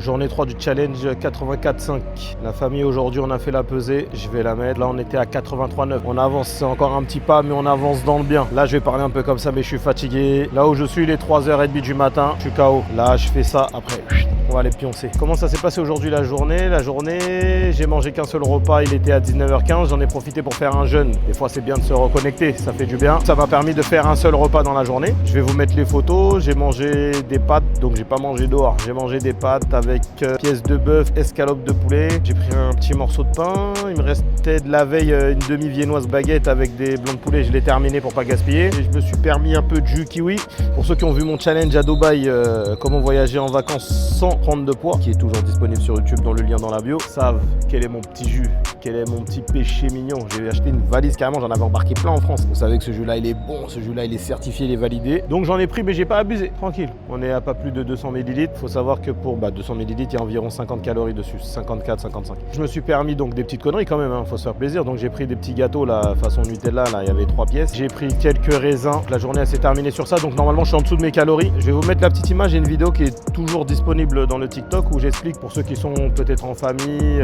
Journée 3 du challenge 84,5. La famille aujourd'hui, on a fait la pesée. Je vais la mettre. Là, on était à 83,9. On avance, c'est encore un petit pas, mais on avance dans le bien. Là, je vais parler un peu comme ça, mais je suis fatigué. Là où je suis, il est 3h30 du matin. Je suis KO. Là, je fais ça. Après, on va aller pioncer. Comment ça s'est passé aujourd'hui la journée? La journée, j'ai mangé qu'un seul repas. Il était à 19h15. J'en ai profité pour faire un jeûne. Des fois, c'est bien de se reconnecter. Ça fait du bien. Ça m'a permis de faire un seul repas dans la journée. Je vais vous mettre les photos. J'ai mangé des pâtes, donc j'ai pas mangé dehors. J'ai mangé des pâtes avec pièces de bœuf, escalope de poulet. J'ai pris un petit morceau de pain. Il me restait de la veille une demi-viennoise baguette avec des blancs de poulet. Je l'ai terminé pour pas gaspiller. Et je me suis permis un peu de jus kiwi. Pour ceux qui ont vu mon challenge à Dubaï, comment voyager en vacances sans prendre de poids, qui est toujours disponible sur YouTube dans le lien dans la bio, savent quel est mon petit jus, quel est mon petit péché mignon. J'ai acheté une valise carrément, j'en avais embarqué plein en France. Vous savez que ce jus-là, il est bon, ce jus-là, il est certifié, il est validé. Donc j'en ai pris, mais j'ai pas abusé, tranquille. On est à pas plus de 200 ml. Faut savoir que pour 200 ml, il y a environ 50 calories dessus, 54, 55. Je me suis permis donc des petites conneries quand même, faut se faire plaisir. Donc j'ai pris des petits gâteaux là, façon Nutella, là, il y avait 3 pièces. J'ai pris quelques raisins. La journée, elle s'est terminée sur ça, donc normalement, je suis en dessous de mes calories. Je vais vous mettre la petite image, j'ai une vidéo qui est toujours disponible dans le TikTok où j'explique pour ceux qui sont peut-être en famille,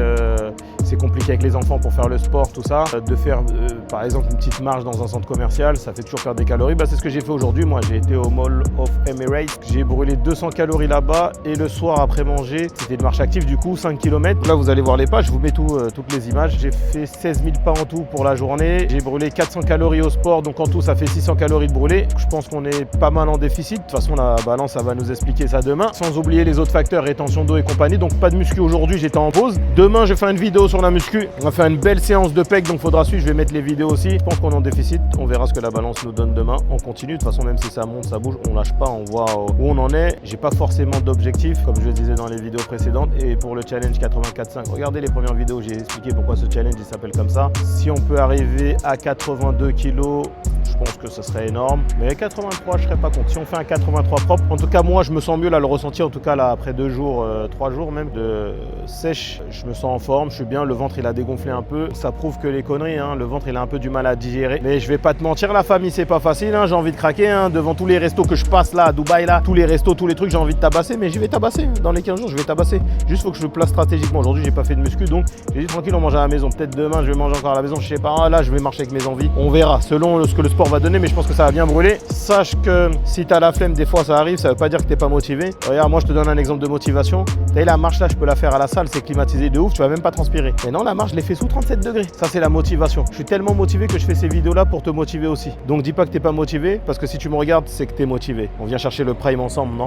c'est compliqué avec les enfants pour faire le sport, tout ça, de faire par exemple une petite marche dans un centre commercial, ça fait toujours perdre des calories. C'est ce que j'ai fait aujourd'hui. Moi, j'ai été au Mall of Emirates, j'ai brûlé 200 calories là-bas et le soir après manger, c'était une marche active du coup, 5 km. Là, vous allez voir les pages, je vous mets toutes les images. J'ai fait 16 000 pas en tout pour la journée, j'ai brûlé 400 calories au sport, donc en tout, ça fait 600 calories de brûlé. Je pense qu'on est pas mal en déficit. De toute façon, la balance, ça va nous expliquer ça demain. Sans oublier les autres facteurs, rétention d'eau et compagnie. Donc pas de muscu aujourd'hui, j'étais en pause. Demain, je vais faire une vidéo sur la muscu. On va faire une belle séance de pec, donc faudra suivre. Je vais mettre les vidéos aussi. Je pense qu'on est en déficit. On verra ce que la balance nous donne demain. On continue. De toute façon, même si ça monte, ça bouge, on lâche pas. On voit où on en est. J'ai pas forcément d'objectif, comme je le disais dans les vidéos précédentes. Et pour le challenge 84,5, regardez les premières vidéos. J'ai expliqué pourquoi ce challenge il s'appelle comme ça. Si on peut arriver à 82 kg, je pense que ce serait énorme. Mais 83, je serais pas contre. Si on fait un 83 propre, en tout cas, moi, je me sens mieux là, le ressenti. En tout cas, là, après 2 jours, 3 jours même de sèche, je me sens en forme. Je suis bien. Le ventre, il a dégonflé un peu. Ça prouve que les conneries, le ventre, il a un peu du mal à digérer. Mais je vais pas te mentir, la famille, c'est pas facile. J'ai envie de craquer devant tous les restos que je passe là, à Dubaï, là. Tous les restos, tous les trucs, j'ai envie de tabasser. Mais je vais tabasser. Dans les 15 jours, je vais tabasser. Juste, faut que je le place stratégiquement. Aujourd'hui, j'ai pas fait de muscu. Donc, j'ai dit tranquille, on mange à la maison. Peut-être demain, je vais manger encore à la maison. Je sais pas. Là, je vais marcher avec mes envies. On verra selon ce que le sport va donner. Mais je pense que ça va bien brûler. Sache que si tu as la flemme, des fois ça arrive, ça veut pas dire que tu n'es pas motivé. Regarde, moi je te donne un exemple de motivation. Tu sais, la marche là, je peux la faire à la salle, c'est climatisé de ouf, tu vas même pas transpirer. Mais non, la marche, je l'ai fait sous 37 degrés. Ça, c'est la motivation. Je suis tellement motivé que je fais ces vidéos là pour te motiver aussi. Donc dis pas que t'es pas motivé, parce que si tu me regardes, c'est que tu es motivé. On vient chercher le prime ensemble, non?